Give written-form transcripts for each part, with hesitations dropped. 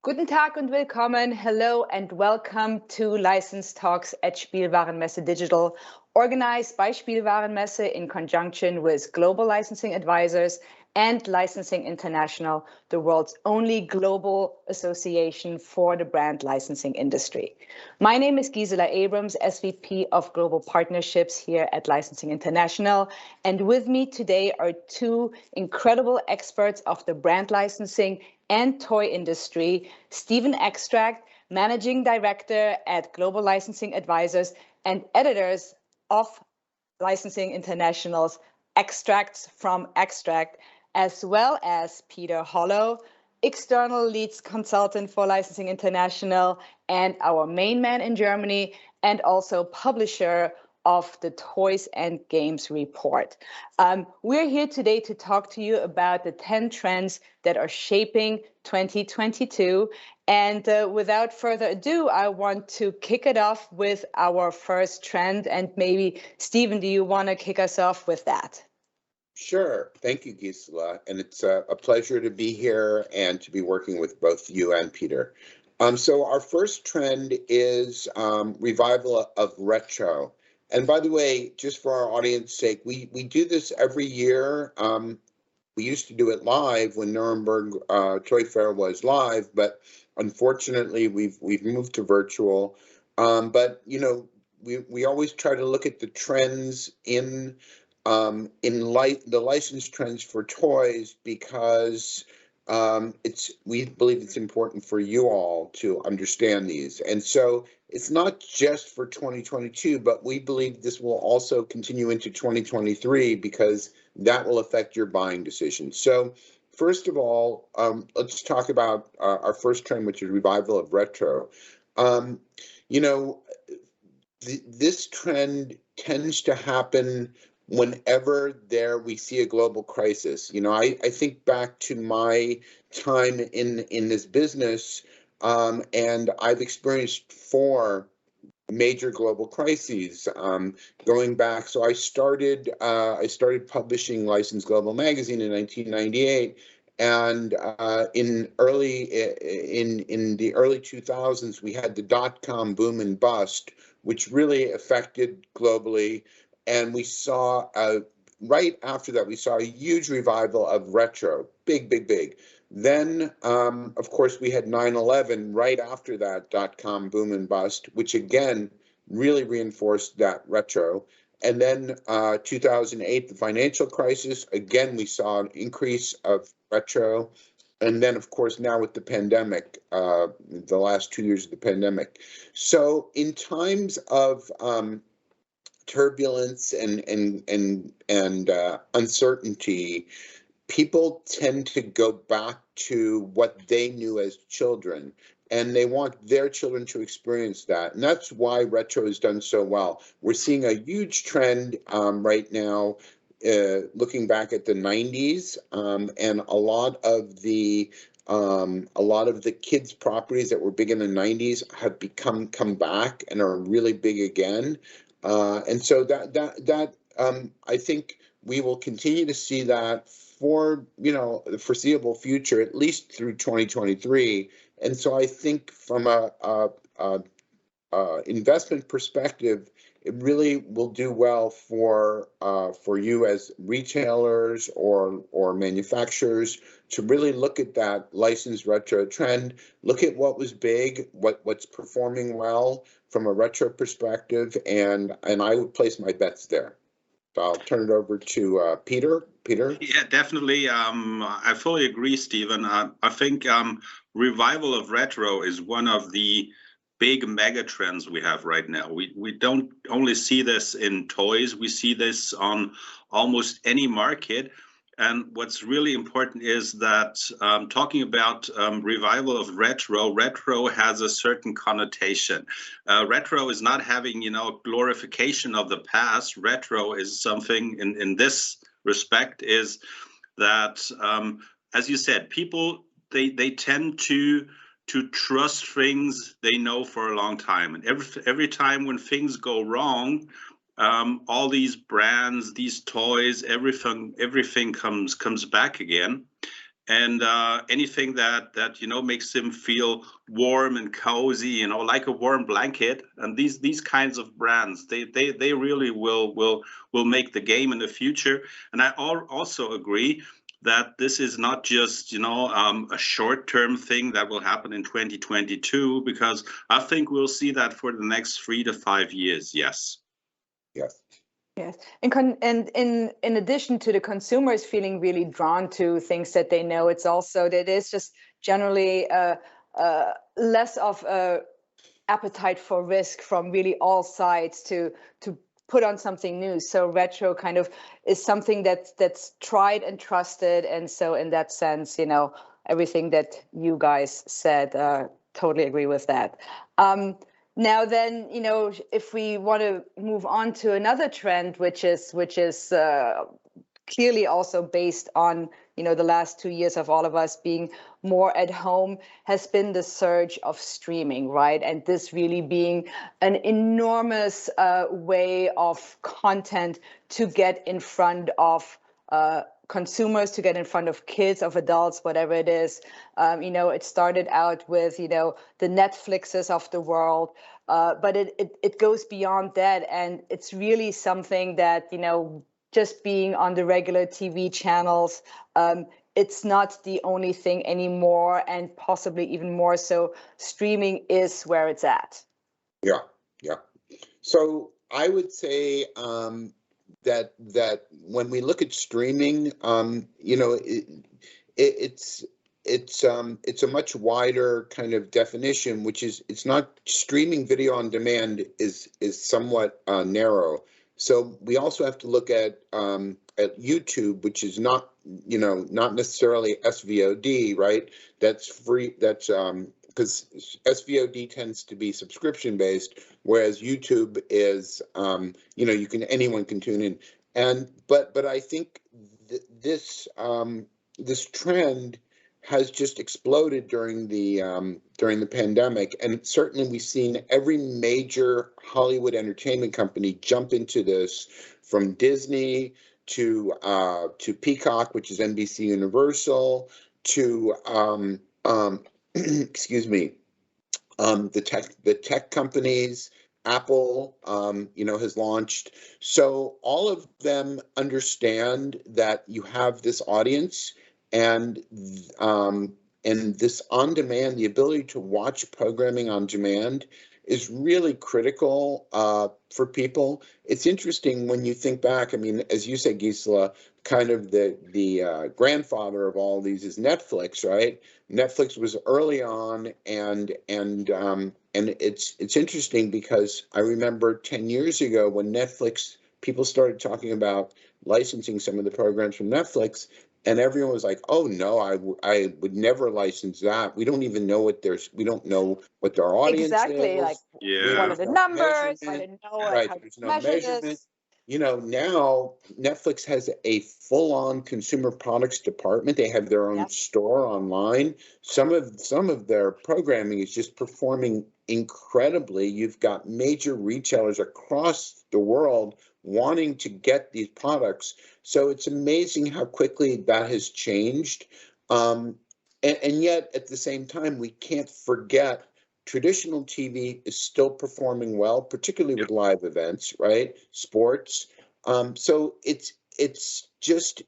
Guten Tag und willkommen. Hello and welcome to License Talks at Spielwarenmesse Digital, organized by Spielwarenmesse in conjunction with Global Licensing Advisors and Licensing International, the world's only global association for the brand licensing industry. My name is Gisela Abrams, SVP of Global Partnerships here at Licensing International. And with me today are two incredible experts of the brand licensing and toy industry, Stephen Extract, Managing Director at Global Licensing Advisors and editors of Licensing International's Extracts from Extract, as well as Peter Hollow, external leads consultant for Licensing International and our main man in Germany, and also publisher of the Toys and Games Report. We're here today to talk to you about the 10 trends that are shaping 2022. And without further ado, I want to kick it off with our first trend. And maybe, Stephen, do you want to kick us off with that? Sure. Thank you, Gisela. And it's a pleasure to be here and to be working with both you and Peter. So our first trend is revival of retro. And by the way, just for our audience sake, we do this every year. We used to do it live when Nuremberg Toy Fair was live, but unfortunately we've moved to virtual. But you know, we always try to look at the trends in the license trends for toys because we believe it's important for you all to understand these. And so it's not just for 2022, but we believe this will also continue into 2023 because that will affect your buying decisions. So first of all, let's talk about our first trend, which is revival of retro. You know, this trend tends to happen whenever we see a global crisis. You know, I think back to my time in this business, and I've experienced 4 major global crises going back. So I started publishing License Global Magazine in 1998. And in the early 2000s, we had the dot-com boom and bust, which really affected globally. And we saw, right after that, we saw a huge revival of retro, big. Then, of course, we had 9/11 right after that dot-com boom and bust, which again really reinforced that retro. And then 2008, the financial crisis, again, we saw an increase of retro. And then, of course, now with the pandemic, the last 2 years of the pandemic. So in times of turbulence and uncertainty, people tend to go back to what they knew as children, and they want their children to experience that. And that's why retro has done so well. We're seeing a huge trend right now, looking back at the 90s, and a lot of the kids' properties that were big in the 90s have come back and are really big again. And so that I think we will continue to see that for, you know, the foreseeable future, at least through 2023. And so I think from a investment perspective, it really will do well for you as retailers or manufacturers to really look at that licensed retro trend, look at what was big, what's performing well from a retro perspective, and I would place my bets there. So I'll turn it over to Peter. Peter? Yeah, definitely. I fully agree, Stephen. I think revival of retro is one of the big mega trends we have right now. We don't only see this in toys, we see this on almost any market. And what's really important is that talking about revival of retro has a certain connotation. Retro is not having, you know, glorification of the past. Retro is something in this respect is that, as you said, people, they tend to trust things they know for a long time. And every time when things go wrong, all these brands, these toys, everything comes back again. and anything that makes him feel warm and cozy, like a warm blanket. And these kinds of brands, they really will make the game in the future. And I also agree that this is not just a short-term thing that will happen in 2022, because I think we'll see that for the next 3 to 5 years. Yes. Yes. Yes, and in addition to the consumers feeling really drawn to things that they know, it's also that it's just generally less of a appetite for risk from really all sides to put on something new. So retro kind of is something that's tried and trusted, and so in that sense, everything that you guys said, totally agree with that. Now then, if we want to move on to another trend, which is clearly also based on the last 2 years of all of us being more at home, has been the surge of streaming, right? And this really being an enormous way of content to get in front of consumers, to get in front of kids, of adults, whatever it is. It started out with the Netflixes of the world, but it goes beyond that, and it's really something that just being on the regular TV channels, it's not the only thing anymore, and possibly even more so, streaming is where it's at. Yeah. So I would say that when we look at streaming, it's a much wider kind of definition, which is, it's not streaming video on demand is somewhat narrow. So we also have to look at YouTube, which is not necessarily SVOD, right? That's free. That's because SVOD tends to be subscription based, whereas YouTube is anyone can tune in. And but I think this trend has just exploded during the pandemic, and certainly we've seen every major Hollywood entertainment company jump into this, from Disney to Peacock, which is NBC Universal, to excuse me, the tech companies. Apple, has launched. So all of them understand that you have this audience, and this on demand, the ability to watch programming on demand, is really critical for people. It's interesting when you think back. I mean, as you said, Gisela, kind of the grandfather of all these is Netflix, right? Netflix was early on, and it's interesting because I remember 10 years ago when Netflix, people started talking about licensing some of the programs from Netflix, and everyone was like, "Oh no, I would never license that. We don't even know we don't know what their audience exactly, is. like, Yeah. what are the numbers? I didn't know Right, how to there's no measure measurement. this. Now Netflix has a full-on consumer products department. They have their own Yep. store online. Some of their programming is just performing incredibly. You've got major retailers across the world wanting to get these products. So it's amazing how quickly that has changed. And yet at the same time, we can't forget traditional TV is still performing well, particularly with live events, right? Sports. So it's just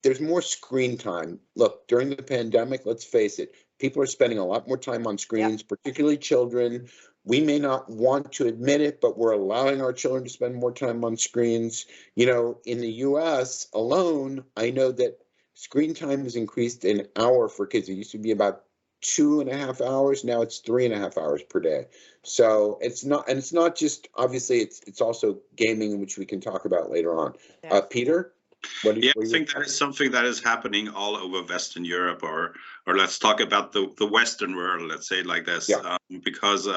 there's more screen time. Look, during the pandemic, let's face it, people are spending a lot more time on screens, particularly children. We may not want to admit it, but we're allowing our children to spend more time on screens. In the US alone, I know that screen time has increased an hour for kids. It used to be about 2.5 hours. Now it's 3.5 hours per day. So it's not just, obviously it's also gaming, which we can talk about later on. Yes. Peter? I think that is something that is happening all over Western Europe, or let's talk about the Western world, let's say it like this. Yeah. Because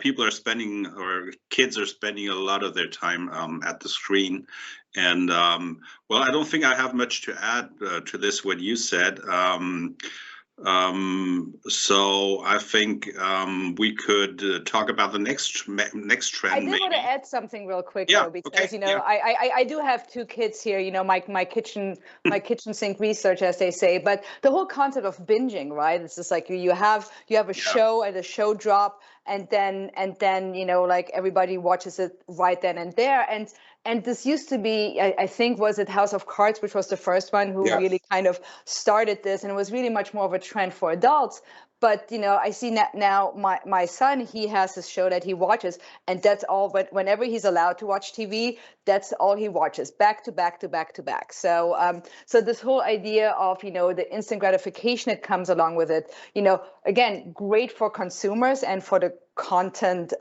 people are spending, or kids are spending a lot of their time at the screen. And I don't think I have much to add to this, what you said. So I think we could talk about the next trend. I did maybe. want to add something real quick, Yeah, though, because okay, you know yeah. I do have two kids here. You know, my kitchen sink research, as they say. But the whole concept of binging, right? It's just like you have a show and a show drop, and then you know, like everybody watches it right then and there. And this used to be, I think, was it House of Cards, which was the first one who really kind of started this, and it was really much more of a trend for adults. But you know, I see now my son, he has this show that he watches, and that's all. But whenever he's allowed to watch TV, that's all he watches, back to back to back to back. So so this whole idea of, you know, the instant gratification that comes along with it, you know, again, great for consumers and for the content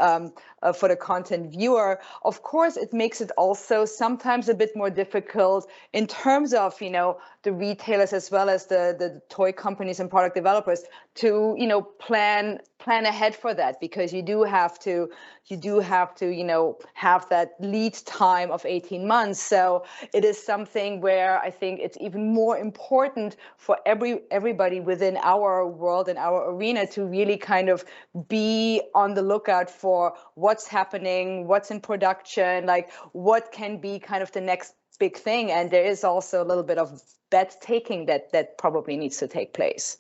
viewer. Of course, it makes it also sometimes a bit more difficult in terms of, you know, the retailers as well as the toy companies and product developers to, you know, plan ahead for that, because you do have to, you know, have that lead time of 18 months. So it is something where I think it's even more important for everybody within our world and our arena to really kind of be on the lookout for what's happening, what's in production, like what can be kind of the next big thing. And there is also a little bit of bet taking that probably needs to take place,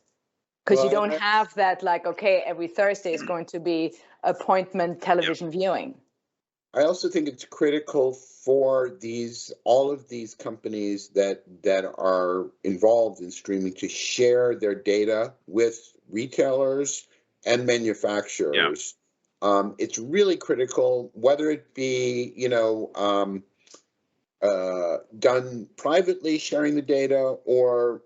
because you don't have that, like, okay, every Thursday is going to be appointment television viewing. I also think it's critical for all of these companies that are involved in streaming to share their data with retailers and manufacturers. It's really critical, whether it be, you know, done privately, sharing the data, or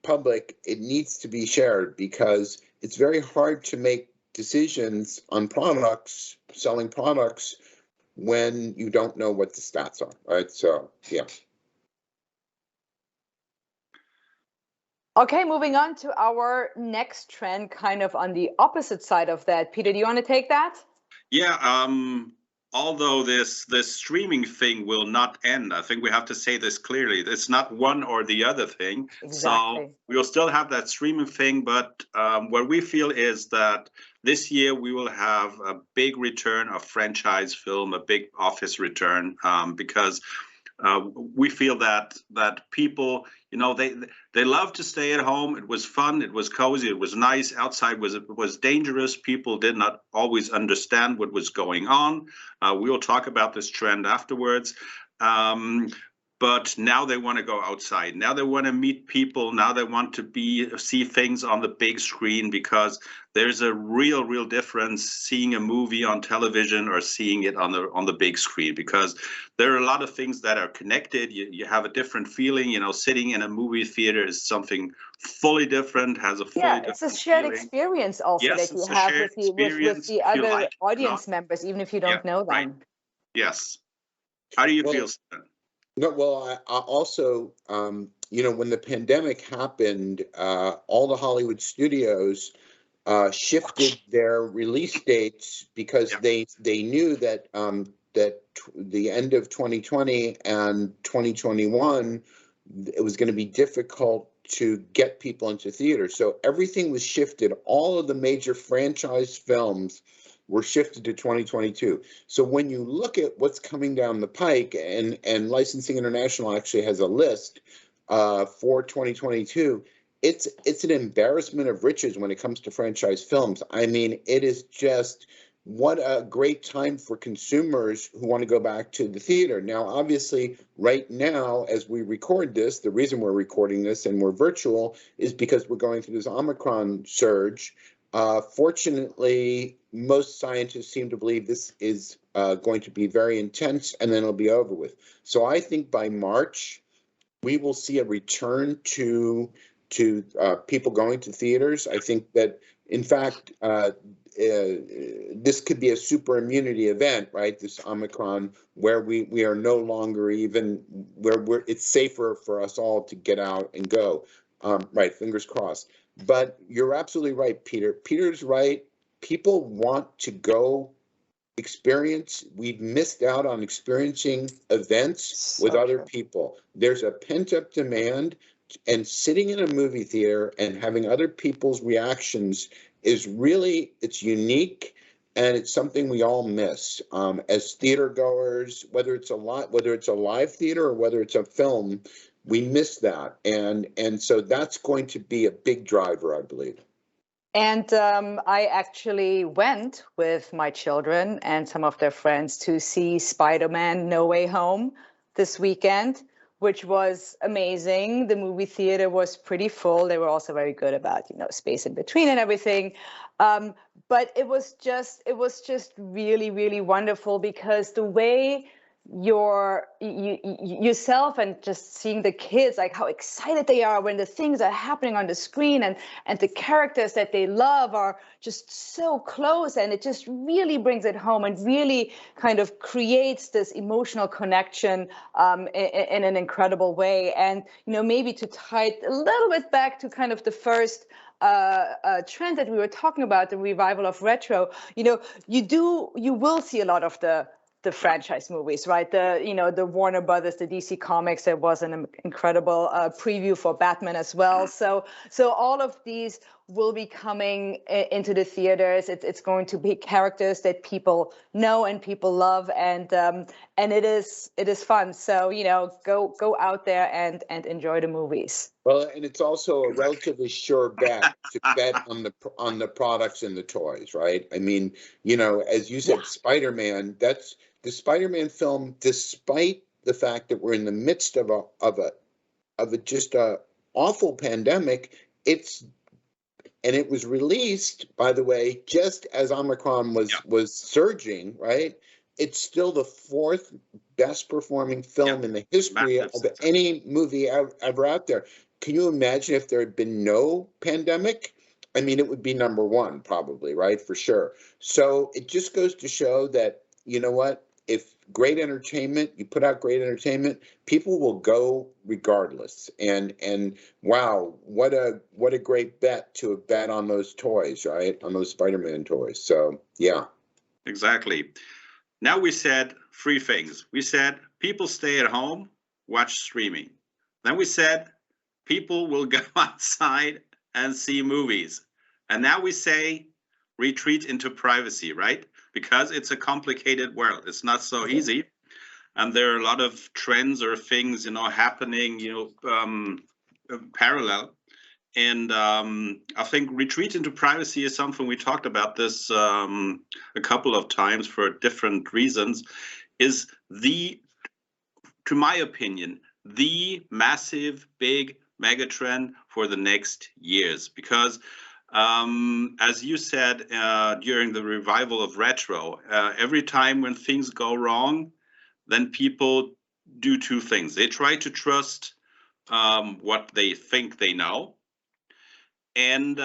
public. It needs to be shared, because it's very hard to make decisions on products, selling products, when you don't know what the stats are, right? So, yeah. Okay, moving on to our next trend, kind of on the opposite side of that. Peter, do you want to take that? Yeah, although this streaming thing will not end, I think we have to say this clearly. It's not one or the other thing. Exactly. So we'll still have that streaming thing, but what we feel is that this year we will have a big return of franchise film, a big office return, because we feel that people, you know, they love to stay at home. It was fun, it was cozy, it was nice. Outside was dangerous. People did not always understand what was going on. We will talk about this trend afterwards. But now they want to go outside. Now they want to meet people. Now they want to see things on the big screen, because there's a real difference seeing a movie on television or seeing it on the big screen, because there are a lot of things that are connected. You have a different feeling. You know, sitting in a movie theater is something fully different, has a fully different it's a shared feeling. experience also Yes, that you it's a have shared with the if you other like it or audience not. members, even if you don't know them. Right. Yes. How do you feel, Stephen? No, well, I also, you know, when the pandemic happened, all the Hollywood studios shifted their release dates, because they knew that the end of 2020 and 2021, it was going to be difficult to get people into theaters. So everything was shifted. All of the major franchise films were shifted to 2022. So when you look at what's coming down the pike, and Licensing International actually has a list for 2022, it's an embarrassment of riches when it comes to franchise films. I mean, it is just, what a great time for consumers who want to go back to the theater. Now, obviously, right now, as we record this, the reason we're recording this and we're virtual is because we're going through this Omicron surge. Fortunately, most scientists seem to believe this is going to be very intense, and then it'll be over with. So I think by March, we will see a return to people going to theaters. I think that, in fact, this could be a super immunity event, right? This Omicron, where we are no longer even where it's safer for us all to get out and go. Right, fingers crossed. But you're absolutely right, Peter. Peter's right. People want to go experience. We've missed out on experiencing events with other people. There's a pent-up demand. and sitting in a movie theater and having other people's reactions is really, it's unique, and it's something we all miss as theater goers, whether it's a live theater or whether it's a film, we miss that. And so that's going to be a big driver, I believe. And I actually went with my children and some of their friends to see Spider-Man No Way Home this weekend, which was amazing. The movie theater was pretty full. They were also very good about, space in between and everything. But it was just really, really wonderful, because the way yourself and just seeing the kids, like how excited they are when the things are happening on the screen, and the characters that they love are just so close, and it just really brings it home and really kind of creates this emotional connection in an incredible way. And maybe to tie it a little bit back to kind of the first trend that we were talking about, the revival of retro, you will see a lot of the franchise movies, right? The Warner Brothers, the DC Comics. There was an incredible preview for Batman as well. So all of these will be coming into the theaters. It's going to be characters that people know and people love, and it is fun. So go out there and enjoy the movies. Well, and it's also a relatively sure bet to bet on the products and the toys, right? I mean, as you said, Spider-Man. That's the Spider-Man film. Despite the fact that we're in the midst of a just a awful pandemic, and it was released, by the way, just as Omicron was surging, right? It's still the fourth best performing film in the history of any movie ever out there. Can you imagine if there had been no pandemic? I mean, it would be number one, probably, right? For sure. So it just goes to show that, you know what? If great entertainment, you put out great entertainment, people will go regardless. And wow, what a great bet to bet on those toys, right? On those Spider-Man toys. So yeah. Exactly. Now we said three things. We said people stay at home, watch streaming. Then we said people will go outside and see movies. And now we say retreat into privacy, right? Because it's a complicated world. It's not so easy. And there are a lot of trends or things, happening, parallel. And I think retreat into privacy is something we talked about this a couple of times for different reasons, is to my opinion, the massive, big mega trend for the next years. Because as you said during the revival of retro, every time when things go wrong, then people do two things. They try to trust what they think they know, and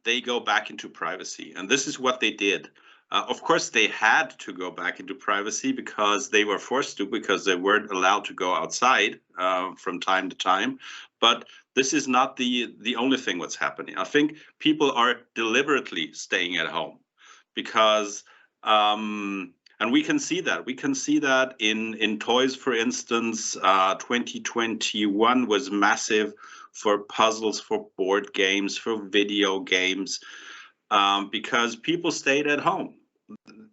they go back into privacy. And this is what they did. Of course, they had to go back into privacy because they were forced to, because they weren't allowed to go outside from time to time. But this is not the only thing what's happening. I think people are deliberately staying at home because, and we can see that. We can see that in toys, for instance. 2021 was massive for puzzles, for board games, for video games, because people stayed at home.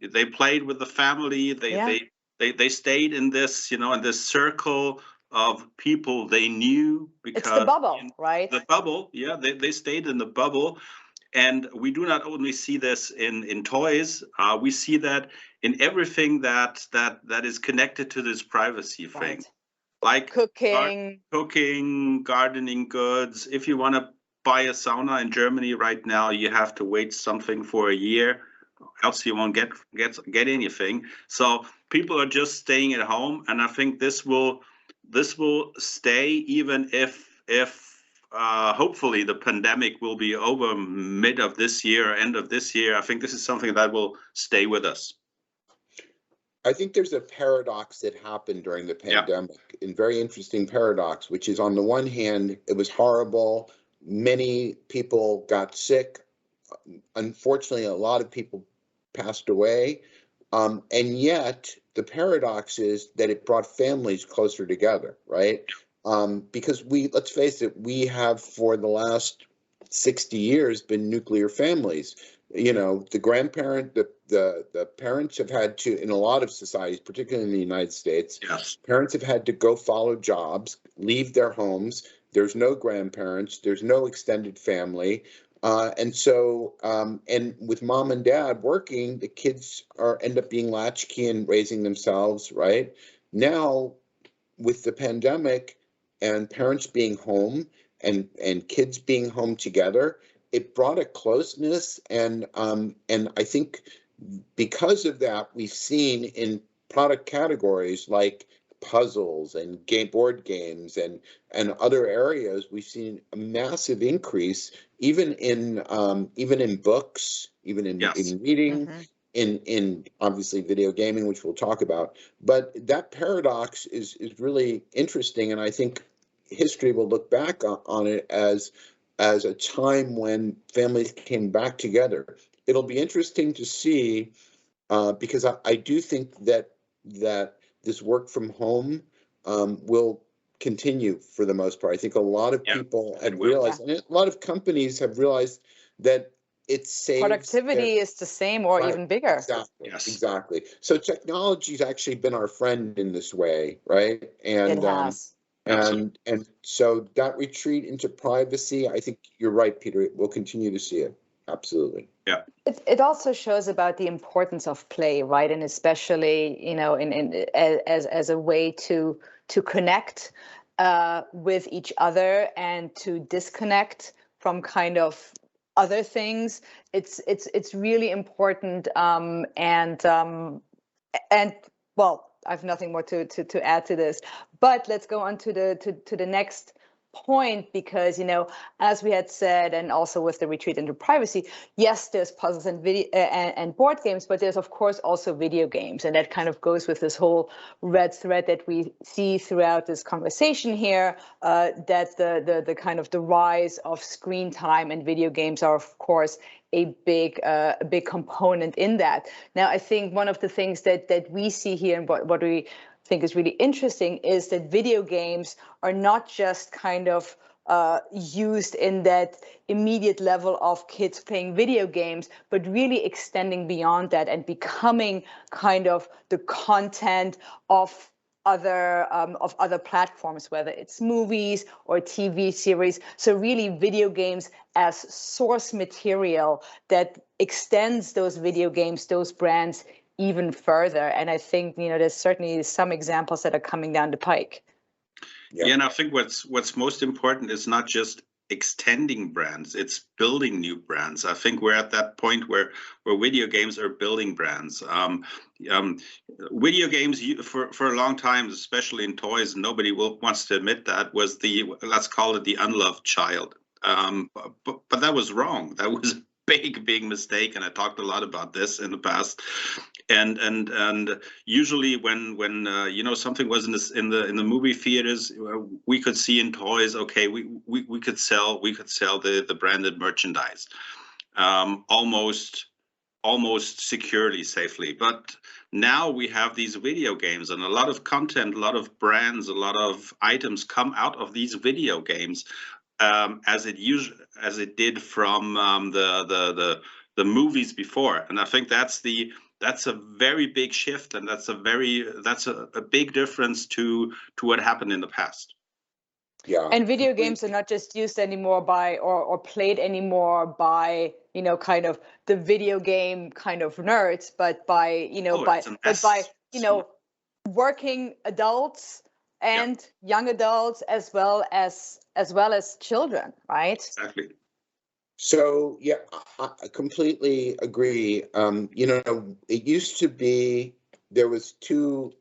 They played with the family. They stayed in this, in this circle of people they knew, because it's the bubble, right? The bubble, yeah. They stayed in the bubble, and we do not only see this in toys. We see that in everything that is connected to this privacy thing, like cooking, gardening goods. If you want to buy a sauna in Germany right now, you have to wait something for a year, else you won't get anything. So people are just staying at home, and I think this will stay, even if hopefully the pandemic will be over mid of this year, end of this year. I think this is something that will stay with us. I think there's a paradox that happened during the pandemic, a very interesting paradox, which is, on the one hand, it was horrible. Many people got sick. Unfortunately, a lot of people passed away. And yet the paradox is that it brought families closer together, right? Because let's face it, we have for the last 60 years been nuclear families. You know, the parents have had to, in a lot of societies, particularly in the United States, Yes. parents have had to go follow jobs, leave their homes. There's no grandparents, there's no extended family. And with mom and dad working, the kids end up being latchkey and raising themselves, right? Now, with the pandemic and parents being home and kids being home together, it brought a closeness, and I think because of that, we've seen in product categories like puzzles and board games and other areas, we've seen a massive increase, even in books, even in Yes. reading, in obviously video gaming, which we'll talk about. But that paradox is really interesting, and I think history will look back on it as a time when families came back together. It'll be interesting to see, because I do think that this work from home will continue for the most part. I think a lot of people have realized, and a lot of companies have realized, that it saves productivity is the same or even bigger. Exactly. Yes. Exactly. So technology's actually been our friend in this way, right? And It has. and so that retreat into privacy, I think you're right, Peter. We'll continue to see it. Absolutely. Yeah. It also shows about the importance of play, right? And especially, you know, as a way to connect with each other and to disconnect from kind of other things. It's really important. And well, I have nothing more to add to this. But let's go on to the next point, because, you know, as we had said, and also with the retreat into privacy, yes, there's puzzles and video and board games, but there's of course also video games, and that kind of goes with this whole red thread that we see throughout this conversation here, that the kind of the rise of screen time and video games are of course a big component in that. Now, I think one of the things that we see here, and what we think is really interesting, is that video games are not just kind of used in that immediate level of kids playing video games, but really extending beyond that and becoming kind of the content of other platforms, whether it's movies or TV series. So really video games as source material that extends those video games, those brands, even further. And I think, you know, there's certainly some examples that are coming down the pike. Yeah, and I think what's most important is not just extending brands, it's building new brands. I think we're at that point where video games are building brands. Video games for a long time, especially in toys, nobody wants to admit that, was let's call it the unloved child. But that was wrong. That was a big mistake, and I talked a lot about this in the past. And usually when you know, something was in the movie theaters, we could see in toys, okay, we could sell the branded merchandise almost securely, safely. But now we have these video games, and a lot of content, a lot of brands, a lot of items come out of these video games, as it did from the movies before. And I think that's a very big shift, and that's a big difference to what happened in the past. Yeah. And video games are not just used anymore by or played anymore by, you know, kind of the video game kind of nerds, but by, you know, by you know, working adults and young adults, as well as children, right? Exactly. So yeah, I completely agree. You know, it used to be there was two.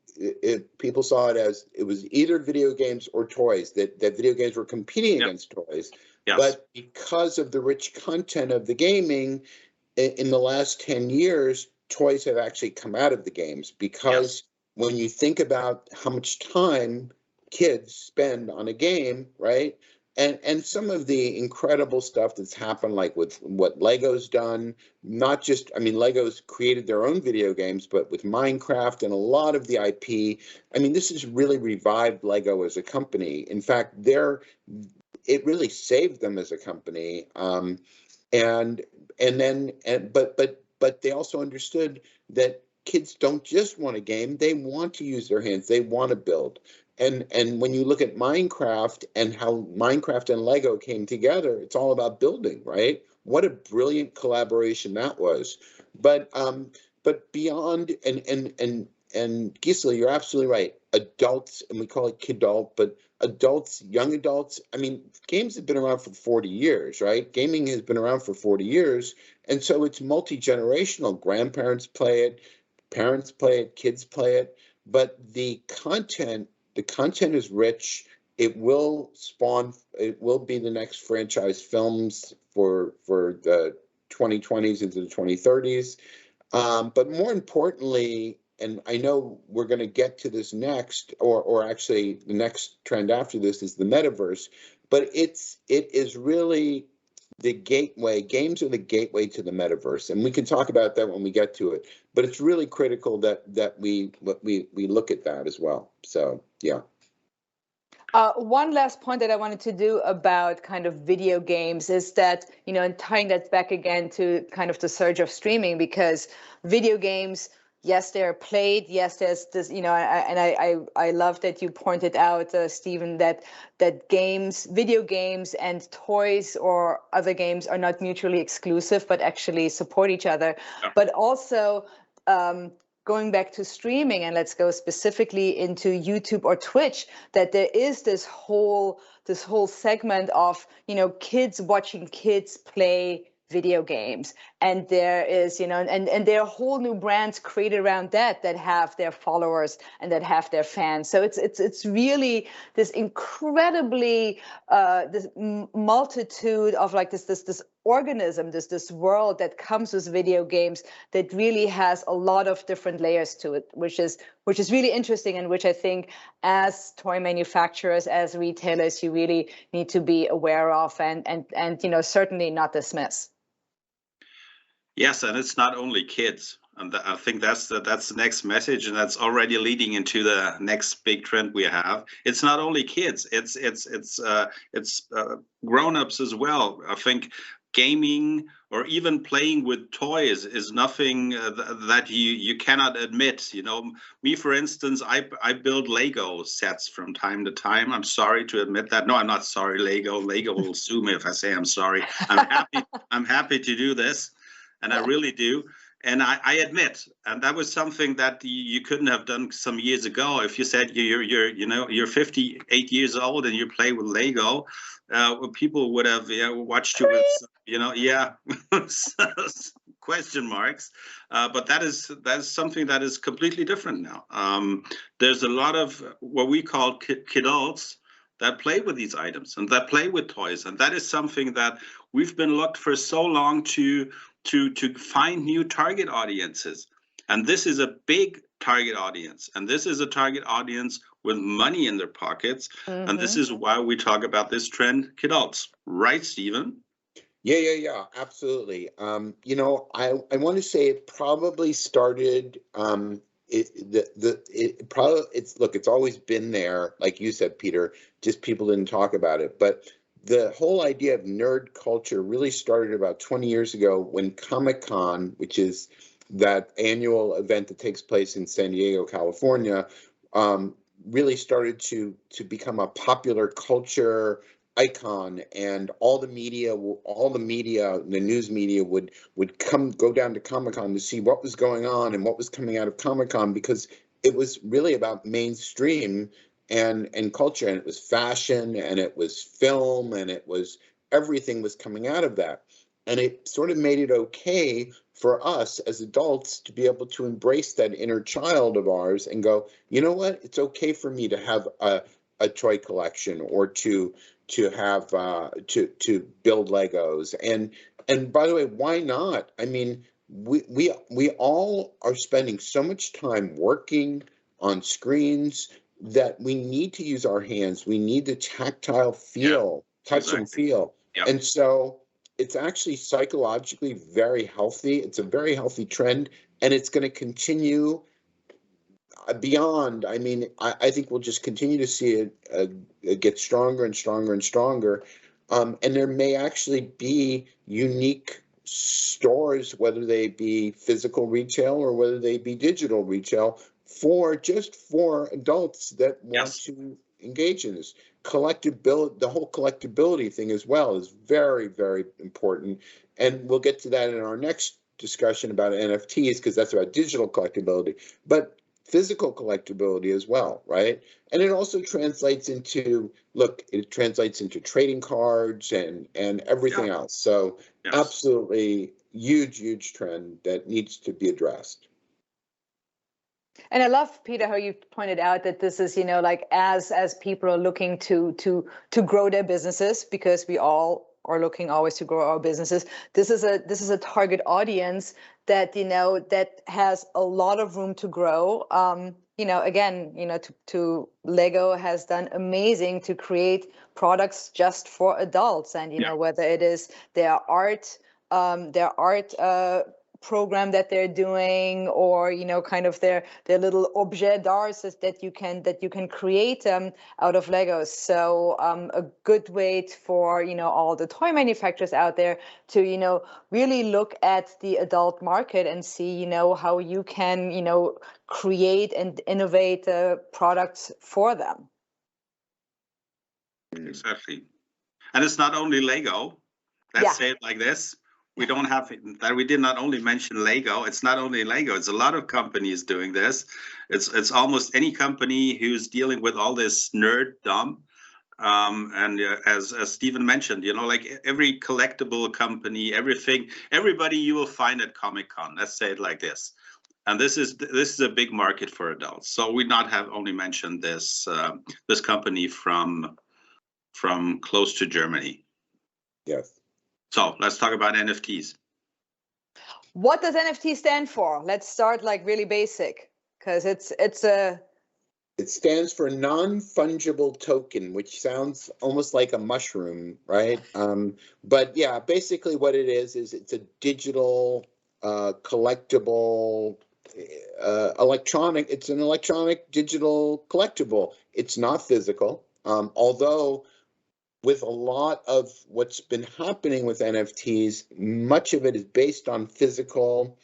People saw it as it was either video games or toys, that video games were competing against toys. Yes. But because of the rich content of the gaming, in the last 10 years, toys have actually come out of the games, because when you think about how much time kids spend on a game, right? and some of the incredible stuff that's happened, like with what Lego's done, not just, I mean, Lego's created their own video games, but with Minecraft and a lot of the IP, I mean, this has really revived Lego as a company. In fact, it really saved them as a company. And then, but they also understood that kids don't just want a game, they want to use their hands, they want to build. And when you look at Minecraft and how Minecraft and Lego came together, it's all about building, right? What a brilliant collaboration that was. But beyond, and Gisela, you're absolutely right. Adults, and we call it kidult, but adults, young adults, I mean, games have been around for 40 years, right? Gaming has been around for 40 years. And so it's multi-generational. Grandparents play it, parents play it, kids play it. But the content is rich. It will be the next franchise films for the 2020s into the 2030s. But more importantly, and I know we're going to get to this next, or actually the next trend after this is the metaverse, but it is really the gateway. Games are the gateway to the metaverse, and we can talk about that when we get to it. But it's really critical that we look at that as well. So yeah. One last point that I wanted to do about kind of video games is that, and tying that back again to kind of the surge of streaming, because video games, yes, they're played. Yes, there's this, I love that you pointed out, Stephen, that video games and toys or other games are not mutually exclusive, but actually support each other. Yeah. But also, going back to streaming, and let's go specifically into YouTube or Twitch, that there is this whole segment of, kids watching kids play video games. And there is, and there are whole new brands created around that have their followers and that have their fans. So it's really this incredibly this multitude of like this organism, this world that comes with video games that really has a lot of different layers to it, which is really interesting, and which I think as toy manufacturers, as retailers, you really need to be aware of and certainly not dismiss. Yes, and it's not only kids, and I think that's the next message, and that's already leading into the next big trend we have. It's not only kids; it's grown-ups as well. I think gaming or even playing with toys is nothing that you cannot admit. Me, for instance, I build Lego sets from time to time. I'm sorry to admit that. No, I'm not sorry. Lego will sue me if I say I'm sorry. I'm happy to do this. And I really do. And I admit, and that was something that you couldn't have done some years ago. If you said you're 58 years old and you play with Lego, people would have watched you with question marks. But that is something that is completely different now. There's a lot of what we call kidults that play with these items and that play with toys, and that is something that we've been looked for so long to find new target audiences. And this is a big target audience. And this is a target audience with money in their pockets. Mm-hmm. And this is why we talk about this trend, kidults. Right, Stephen? Yeah, absolutely. I want to say it probably started, it's always been there, like you said, Peter, just people didn't talk about it. But the whole idea of nerd culture really started about 20 years ago when Comic-Con, which is that annual event that takes place in San Diego, California, really started to become a popular culture icon, and all the media, the news media would go down to Comic-Con to see what was going on and what was coming out of Comic-Con, because it was really about mainstream and culture, and it was fashion, and it was film, and it was everything was coming out of that. And it sort of made it okay for us as adults to be able to embrace that inner child of ours and go, you know what, it's okay for me to have a toy collection, or to have to build Legos. And by the way, why not? I mean, we all are spending so much time working on screens that we need to use our hands. We need the tactile feel touch and feel. Yep. And so it's actually psychologically very healthy. It's a very healthy trend, and it's going to continue beyond. I mean, I think we'll just continue to see it get stronger and stronger and stronger. And there may actually be unique stores, whether they be physical retail or whether they be digital retail, for adults that want to engage in this. Collectibility, the whole collectibility thing as well is very, very important. And we'll get to that in our next discussion about NFTs, because that's about digital collectibility, but physical collectibility as well, right? And it also translates into, it translates into trading cards and everything else. So absolutely huge trend that needs to be addressed. And I love, Peter, how you pointed out that this is, like as people are looking to grow their businesses, because we all are looking always to grow our businesses. This is a target audience that, that has a lot of room to grow. Again, to Lego has done amazing to create products just for adults, and whether it is their art program that they're doing, or kind of their little objet d'art that you can create out of Legos. So a good way for all the toy manufacturers out there to really look at the adult market and see how you can create and innovate products for them. Exactly. And it's not only Lego. Let's say it like this. We don't have that. We did not only mention Lego. It's not only Lego. It's a lot of companies doing this. It's almost any company who's dealing with all this nerddom. And as Stephen mentioned, like every collectible company, everybody you will find at Comic-Con. Let's say it like this. And this is a big market for adults. So we not have only mentioned this this company from close to Germany. Yes. So let's talk about NFTs. What does NFT stand for? Let's start like really basic, because it stands for non-fungible token, which sounds almost like a mushroom, right? But yeah, basically what it is it's a digital collectible electronic. It's an electronic digital collectible. It's not physical, although with a lot of what's been happening with NFTs, much of it is based on physical,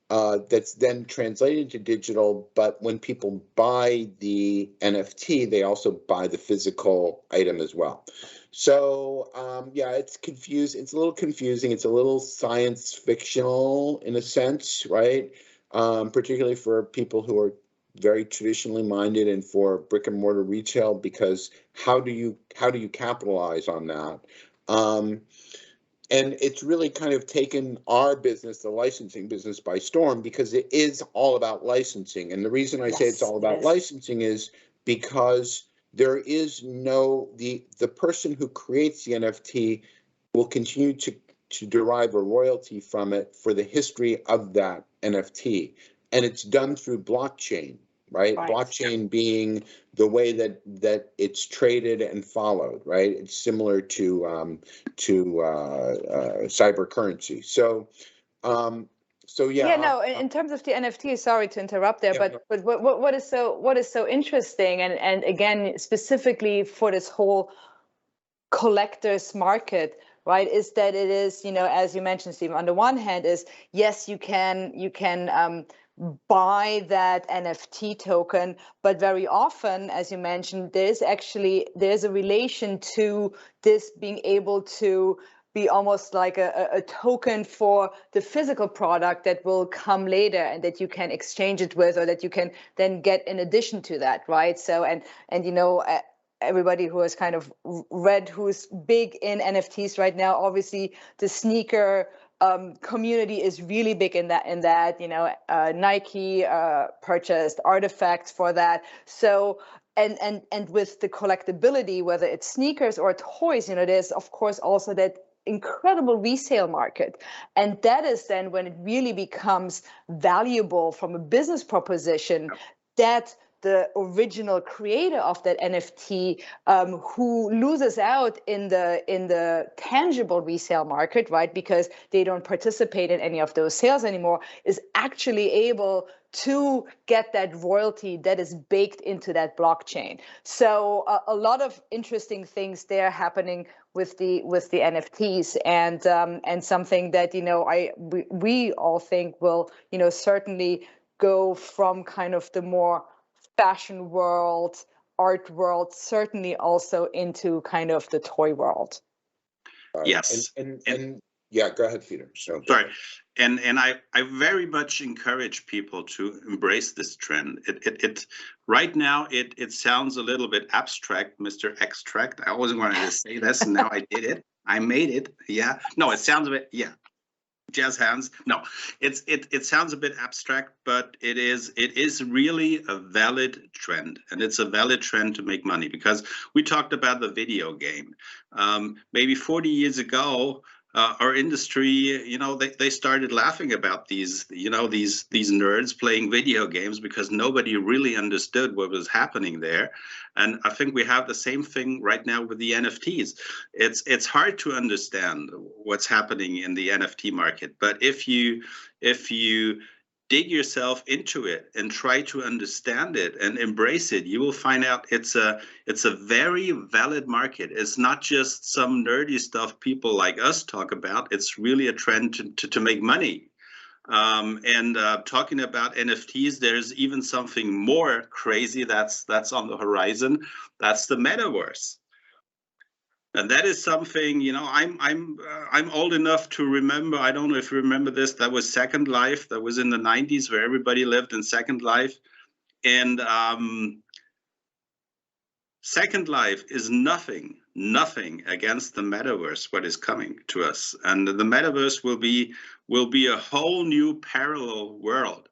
that's then translated to digital. But when people buy the NFT, they also buy the physical item as well. So yeah, it's confused. It's a little confusing. It's a little science fictional in a sense, right? Particularly for people who are very traditionally minded and for brick and mortar retail, because how do you capitalize on that? And it's really kind of taken our business, the licensing business, by storm, because it is all about licensing. And the reason I say it's all about licensing is because there is the person who creates the NFT will continue to derive a royalty from it for the history of that NFT. And it's done through blockchain, right? Blockchain being the way that it's traded and followed, right? It's similar to cyber currency. So yeah. Yeah, no. In terms of the NFT, sorry to interrupt there, but what is so interesting, and again specifically for this whole collectors market, right, is that it is, as you mentioned, Stephen, on the one hand is, yes, you can buy that NFT token, but very often, as you mentioned, there's a relation to this being able to be almost like a token for the physical product that will come later and that you can exchange it with, or that you can then get in addition to that, right? So and everybody who has kind of read, who's big in NFTs right now, obviously the sneaker community is really big in that. Nike purchased artifacts for that. So and with the collectability, whether it's sneakers or toys, there's of course also that incredible resale market. And that is then when it really becomes valuable from a business proposition, that the original creator of that NFT, who loses out in the tangible resale market, right? Because they don't participate in any of those sales anymore, is actually able to get that royalty that is baked into that blockchain. So a lot of interesting things there happening with the NFTs, and something that we all think will certainly go from kind of the more fashion world, art world, certainly also into kind of the toy world. Yes. And yeah, go ahead, Peter. So sorry. And I very much encourage people to embrace this trend. It right now it sounds a little bit abstract, Mr. Extract. I always wanted to say this, and now I did it. I made it. Yeah. No, it sounds a bit, yeah. Jazz hands. No, it sounds a bit abstract, but it is really a valid trend, and it's a valid trend to make money, because we talked about the video game. Maybe 40 years ago, our industry, they started laughing about these nerds playing video games, because nobody really understood what was happening there. And I think we have the same thing right now with the NFTs. It's hard to understand what's happening in the NFT market, but if you dig yourself into it and try to understand it and embrace it, you will find out it's a very valid market. It's not just some nerdy stuff people like us talk about. It's really a trend to make money. And talking about NFTs, there's even something more crazy that's on the horizon. That's the metaverse. And that is something, I'm old enough to remember. I don't know if you remember this. That was Second Life. That was in the 90s, where everybody lived in Second Life. And Second Life is nothing against the metaverse, what is coming to us. And the metaverse will be a whole new parallel world,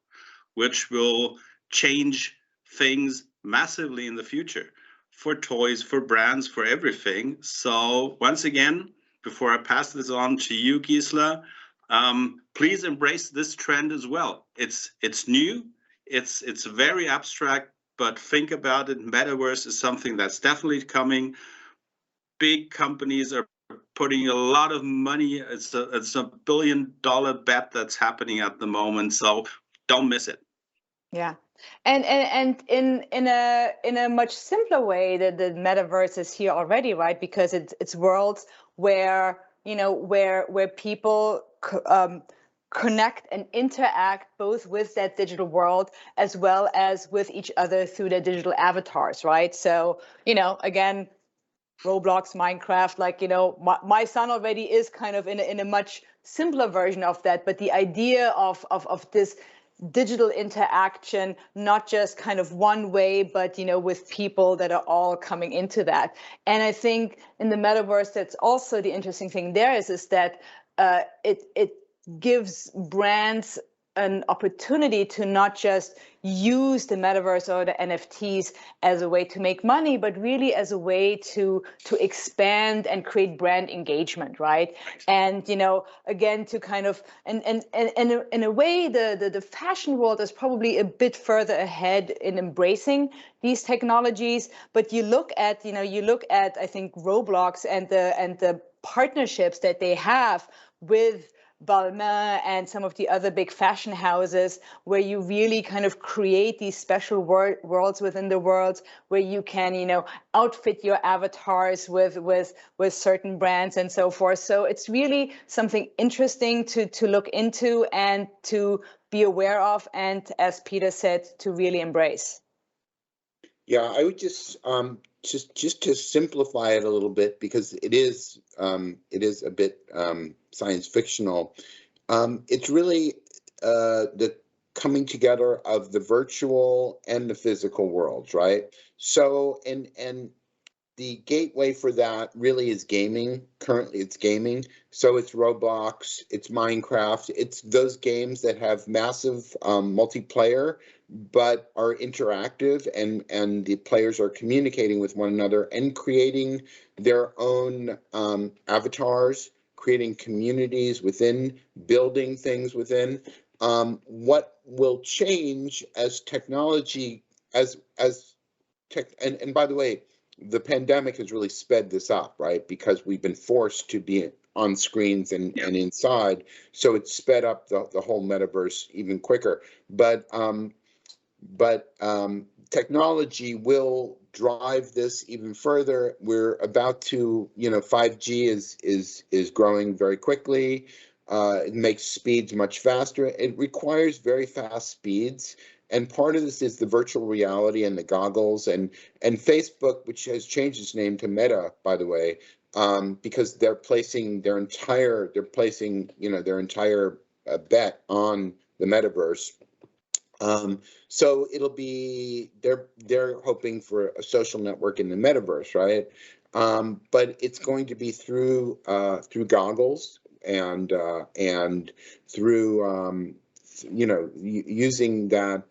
which will change things massively in the future, for toys, for brands, for everything. So once again, before I pass this on to you, Gisela, please embrace this trend as well. It's new, it's very abstract, but think about it. Metaverse is something that's definitely coming. Big companies are putting a lot of money. It's a $1 billion bet that's happening at the moment. So don't miss it. Yeah. And in a much simpler way, the metaverse is here already, right? Because it's worlds where where people connect and interact both with that digital world as well as with each other through their digital avatars, right? So again, Roblox, Minecraft, my son already is kind of in a much simpler version of that, but the idea of this digital interaction, not just kind of one way, but with people that are all coming into that. And I think in the metaverse, that's also the interesting thing there is that it gives brands an opportunity to not just use the metaverse or the NFTs as a way to make money, but really as a way to expand and create brand engagement, right? And again, to kind of and in a way, the fashion world is probably a bit further ahead in embracing these technologies. But you look at I think Roblox and the partnerships that they have with Balmain and some of the other big fashion houses, where you really kind of create these special worlds within the worlds, where you can outfit your avatars with certain brands and so forth. So it's really something interesting to look into and to be aware of, and as Peter said, to really embrace. Yeah, I would just to simplify it a little bit, because it is a bit science fictional. It's really the coming together of the virtual and the physical worlds, right? So and the gateway for that really is gaming. Currently, it's gaming. So it's Roblox, it's Minecraft, it's those games that have massive multiplayer, but are interactive, and the players are communicating with one another and creating their own avatars, creating communities within, building things within. What will change as technology as tech, and by the way, the pandemic has really sped this up, right? Because we've been forced to be on screens and inside, so it's sped up the whole metaverse even quicker. But technology will drive this even further. We're about to, 5G is growing very quickly. It makes speeds much faster. It requires very fast speeds. And part of this is the virtual reality and the goggles and Facebook, which has changed its name to Meta, by the way, because they're placing their entire bet on the metaverse. So it'll be they're hoping for a social network in the metaverse, right? But it's going to be through goggles and through using that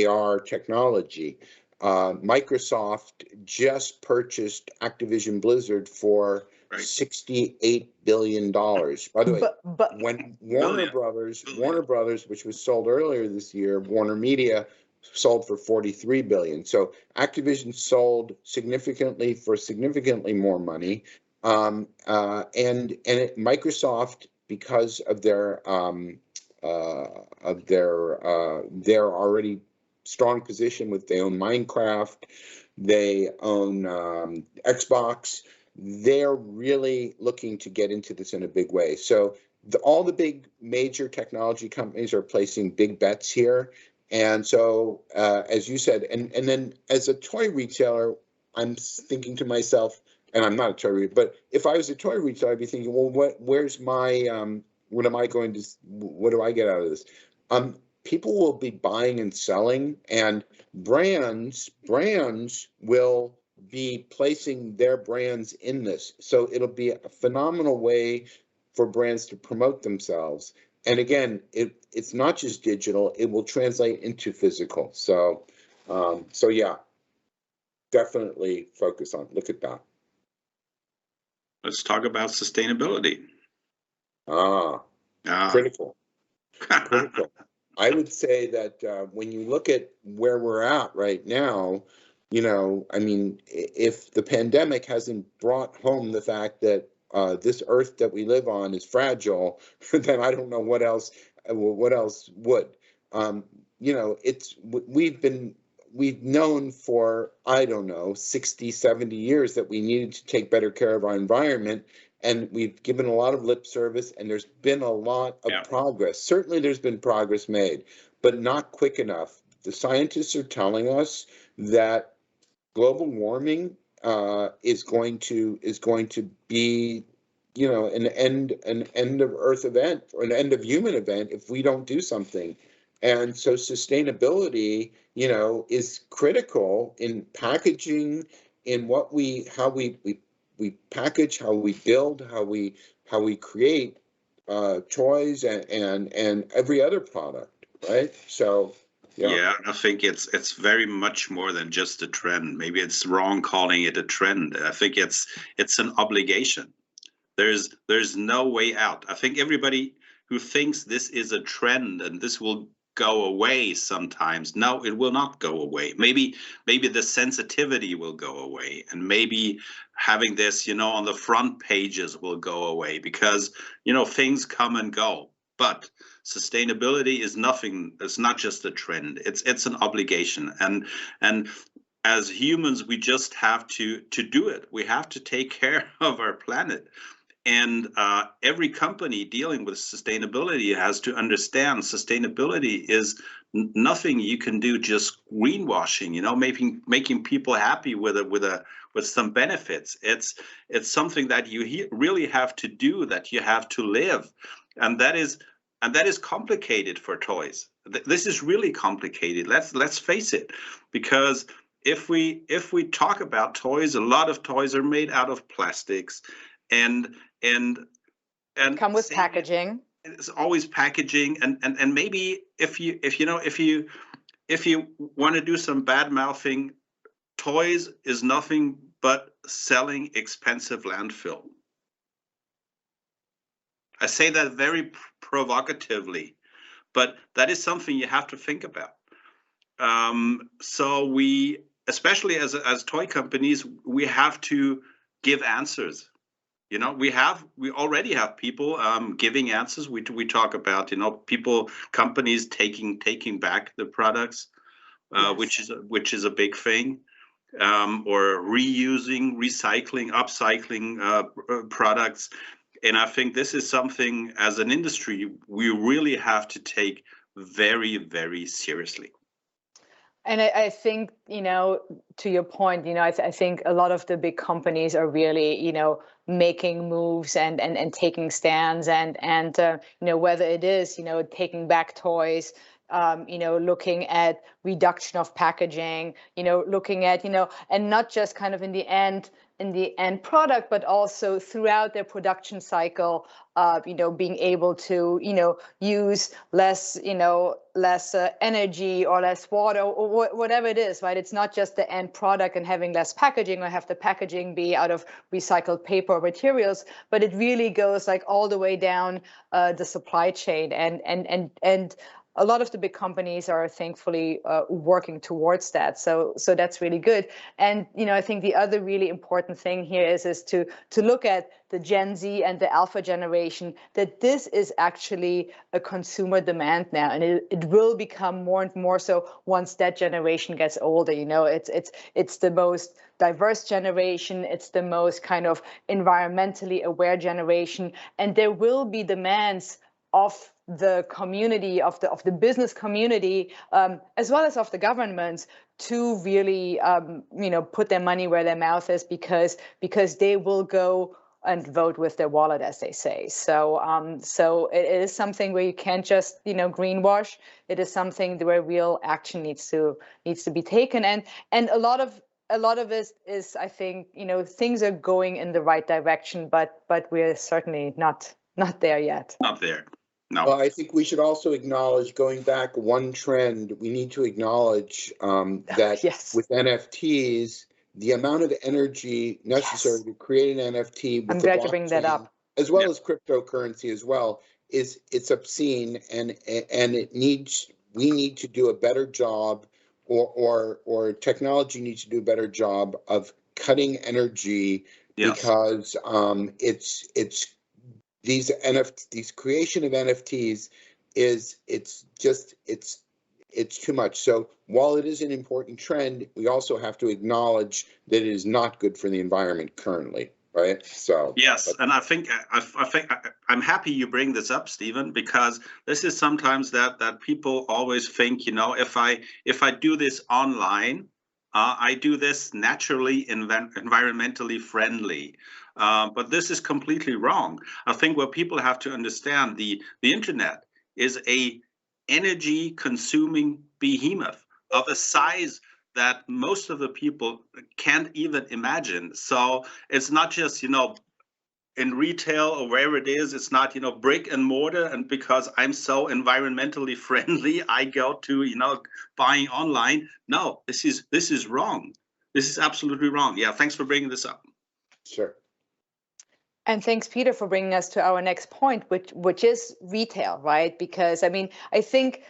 AR technology. Microsoft just purchased Activision Blizzard for $68 billion. By the way, when Warner Brothers, which was sold earlier this year, Warner Media sold for $43 billion. So Activision sold significantly for significantly more money. Microsoft, because of their already strong position with they own Minecraft, they own Xbox. They're really looking to get into this in a big way. So all the big major technology companies are placing big bets here. And so, as you said, and then as a toy retailer, I'm thinking to myself, and I'm not a toy retailer, but if I was a toy retailer, I'd be thinking, well, where's my, what do I get out of this? People will be buying and selling, and brands will be placing their brands in this. So it'll be a phenomenal way for brands to promote themselves. And again, it's not just digital, it will translate into physical. So yeah, definitely look at that. Let's talk about sustainability. Critical. Critical. I would say that when you look at where we're at right now, I mean, if the pandemic hasn't brought home the fact that this earth that we live on is fragile, then I don't know what else would. We've known for, I don't know, 60, 70 years that we needed to take better care of our environment. And we've given a lot of lip service, and there's been a lot of progress. Certainly there's been progress made, but not quick enough. The scientists are telling us that global warming is going to be, an end of Earth event, or an end of human event, if we don't do something. And so sustainability, is critical in packaging, in how we package, how we build, how we create toys and every other product, right? So yeah, I think it's very much more than just a trend. Maybe it's wrong calling it a trend. I think it's an obligation. There's no way out. I think everybody who thinks this is a trend and this will go away sometimes. No, it will not go away. Maybe the sensitivity will go away, and maybe having this, on the front pages will go away, because, things come and go. But sustainability is nothing. It's not just a trend. It's an obligation, and as humans, we just have to do it. We have to take care of our planet. And every company dealing with sustainability has to understand sustainability is nothing you can do just greenwashing, making people happy with some benefits. It's something that you really have to do, that you have to live, and that is complicated for toys. This is really complicated. Let's face it, because if we talk about toys, a lot of toys are made out of plastics. And come with packaging. It's always packaging, and maybe if you want to do some bad mouthing, toys is nothing but selling expensive landfill. I say that very provocatively, but that is something you have to think about. So we, especially as toy companies, we have to give answers. You know, we already have people giving answers. We talk about, you know, people, companies taking back the products, Yes. which is a big thing, or reusing, recycling, upcycling products. And I think this is something as an industry we really have to take very, very seriously. And I think, you know, to your point, you know, I think a lot of the big companies are really, you know, making moves and taking stands and you know, whether it is, you know, taking back toys, you know, looking at reduction of packaging, you know, looking at, you know, and not just kind of in the end product, but also throughout their production cycle, you know, being able to, you know, use less, you know, less energy or less water or whatever it is, right? It's not just the end product and having less packaging or have the packaging be out of recycled paper or materials, but it really goes like all the way down the supply chain and a lot of the big companies are thankfully working towards that. So that's really good. And you know, I think the other really important thing here is to look at the Gen Z and the Alpha generation, that this is actually a consumer demand now, and it will become more and more so once that generation gets older. You know, it's the most diverse generation, it's the most kind of environmentally aware generation, and there will be demands of the community, of the business community, as well as of the governments, to really you know, put their money where their mouth is, because they will go and vote with their wallet, as they say. So so it is something where you can't just, you know, greenwash. It is something where real action needs to be taken, and a lot of it is, I think, you know, things are going in the right direction, but we're certainly not there yet. Not there. No. Well, I think we should also acknowledge, going back one trend, we need to acknowledge that Yes. with NFTs, the amount of energy necessary to create an NFT with I'm the glad you bring that blockchain, up. as well Yeah. as cryptocurrency as well, it's obscene, and we need to do a better job, or technology needs to do a better job of cutting energy, Yes. because it's these creation of NFTs it's too much. So while it is an important trend, we also have to acknowledge that it is not good for the environment currently, right? So Yes, but and I think I'm happy you bring this up, Stephen, because this is sometimes that people always think, you know, if I do this online, I do this naturally, environmentally friendly. But this is completely wrong. I think what people have to understand, the internet is a energy consuming behemoth of a size that most of the people can't even imagine. So it's not just, you know, in retail or wherever it is, it's not, you know, brick and mortar, and because I'm so environmentally friendly, I go to, you know, buying online. No, this is wrong. This is absolutely wrong. Yeah, thanks for bringing this up. sure. And thanks, Peter, for bringing us to our next point, which is retail, right? Because I mean, I think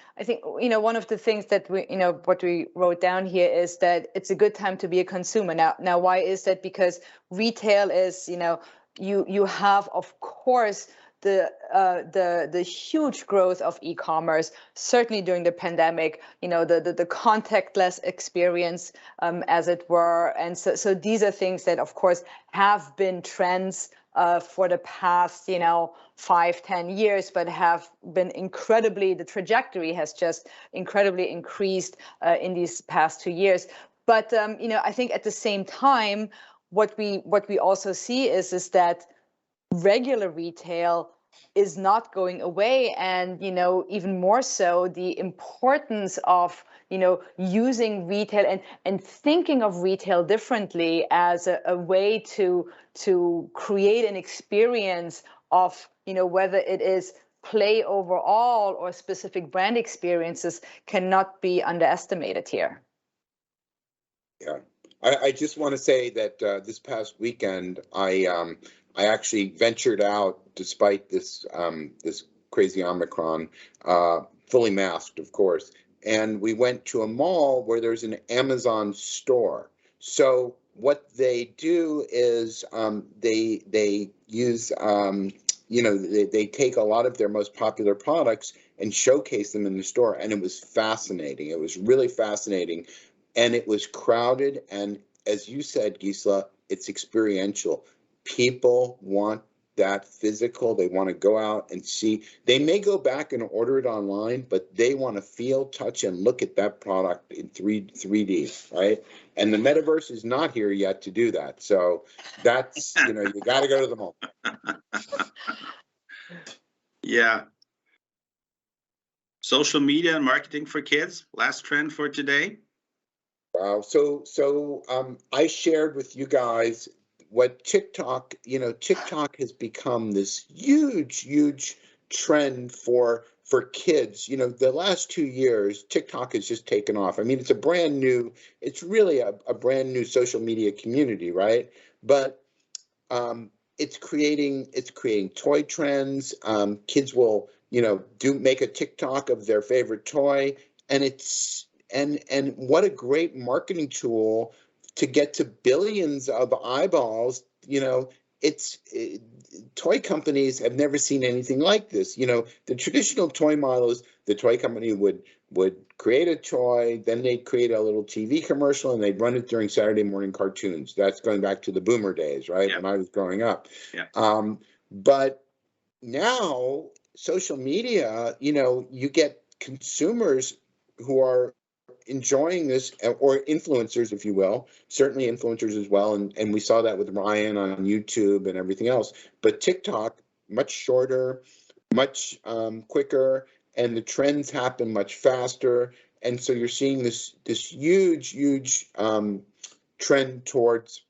you know, one of the things that we, you know, what we wrote down here is that it's a good time to be a consumer. Now, why is that? Because retail is, you know, you have, of course, the huge growth of e-commerce, certainly during the pandemic, you know, the contactless experience, as it were. And so these are things that, of course, have been trends for the past, you know, 5-10 years, but have been the trajectory has just incredibly increased in these past 2 years. But you know, I think at the same time, what we also see is that regular retail is not going away, and you know, even more so, the importance of, you know, using retail and thinking of retail differently as a way to create an experience of, you know, whether it is play overall or specific brand experiences, cannot be underestimated here. Yeah, I just want to say that this past weekend, I actually ventured out, despite this this crazy Omicron, fully masked, of course, and we went to a mall where there's an Amazon store. So what they do is they use they take a lot of their most popular products and showcase them in the store, and it was fascinating. It was really fascinating, and it was crowded. And as you said, Gisela, it's experiential. People want that physical. They want to go out and see. They may go back and order it online, but they want to feel, touch, and look at that product in 3D, right? And the metaverse is not here yet to do that. So that's, you got to go to the mall. Yeah. Social media and marketing for kids, last trend for today. Wow. So I shared with you guys what TikTok, TikTok has become this huge trend for kids. The last 2 years, TikTok has just taken off. I mean, it's really a brand new social media community, right? But it's creating toy trends. Kids will, make a TikTok of their favorite toy, and and what a great marketing tool to get to billions of eyeballs. Toy companies have never seen anything like this. The traditional toy models, the toy company would create a toy, then they'd create a little TV commercial, and they'd run it during Saturday morning cartoons. That's going back to the boomer days, right? Yeah. When I was growing up. Yeah. But now social media, you get consumers who are enjoying this, or influencers, if you will, certainly influencers as well. And we saw that with Ryan on YouTube and everything else. But TikTok, much shorter, much quicker, and the trends happen much faster. And so you're seeing this huge trend towards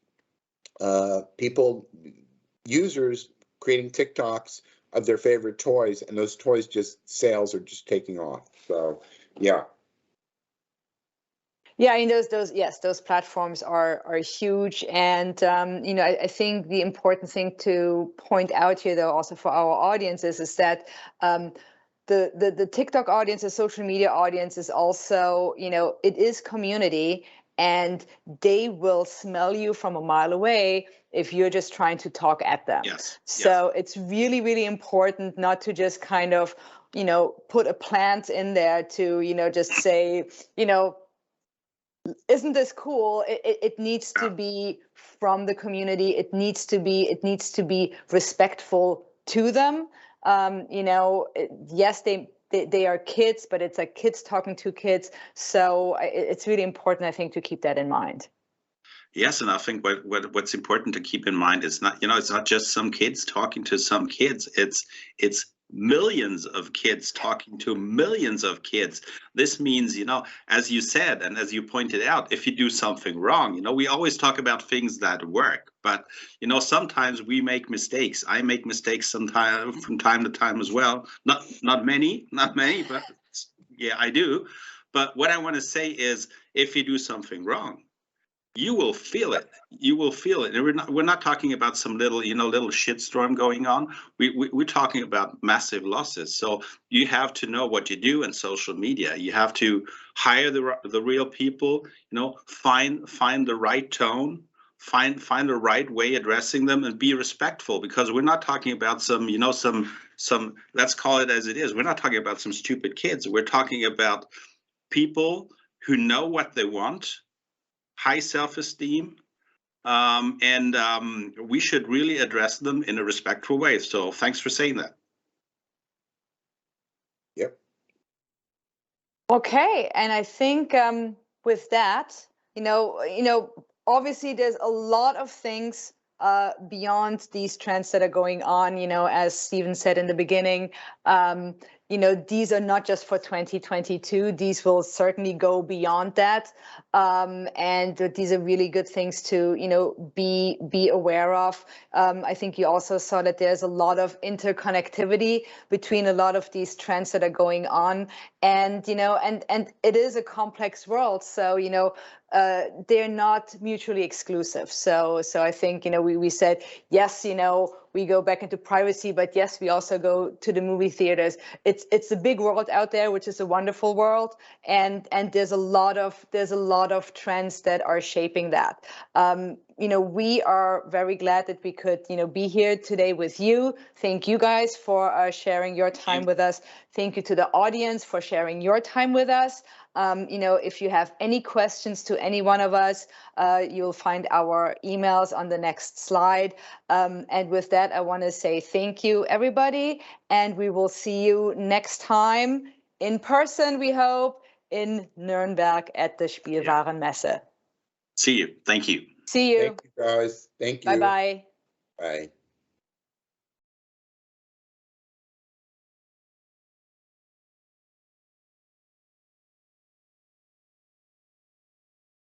users creating TikToks of their favorite toys, and those toys sales are just taking off. So yeah. Yeah, I mean, those platforms are huge, and I think the important thing to point out here, though, also for our audiences, is that the TikTok audience, the social media audience, is also, it is community, and they will smell you from a mile away if you're just trying to talk at them. Yes. So it's really, really important not to just kind of, put a plant in there to, just say, isn't this cool? It needs to be from the community. It needs to be respectful to them. Yes, they are kids, but it's like kids talking to kids. So it's really important, I think, to keep that in mind. Yes, and I think what's important to keep in mind is it's not just some kids talking to some kids. It's millions of kids talking to millions of kids. This means, as you said, and as you pointed out, if you do something wrong, we always talk about things that work, but sometimes we make mistakes. I make mistakes sometimes from time to time as well. Not many, but yeah, I do. But what I want to say is, if you do something wrong, you will feel it. You will feel it. And we're not talking about some little shitstorm going on. We're talking about massive losses. So you have to know what you do in social media. You have to hire the real people. Find the right tone. Find the right way addressing them, and be respectful, because we're not talking about some let's call it as it is. We're not talking about some stupid kids. We're talking about people who know what they want, high self-esteem, and we should really address them in a respectful way. So thanks for saying that. Yep. Okay, and I think with that, obviously there's a lot of things beyond these trends that are going on. As Stephen said in the beginning, these are not just for 2022. These will certainly go beyond that, and these are really good things to be aware of. I think you also saw that there's a lot of interconnectivity between a lot of these trends that are going on, and and it is a complex world, so they're not mutually exclusive. So I think we said yes, we go back into privacy, but yes, we also go to the movie theaters. It's a big world out there, which is a wonderful world, and there's a lot of trends that are shaping that. We are very glad that we could be here today with you. Thank you guys for sharing your time with us. Thank you to the audience for sharing your time with us. If you have any questions to any one of us, you'll find our emails on the next slide. And with that, I want to say thank you, everybody, and we will see you next time in person, we hope, in Nuremberg at the Spielwarenmesse. See you. Thank you. See you. Thank you, guys. Thank you. Bye-bye. Bye.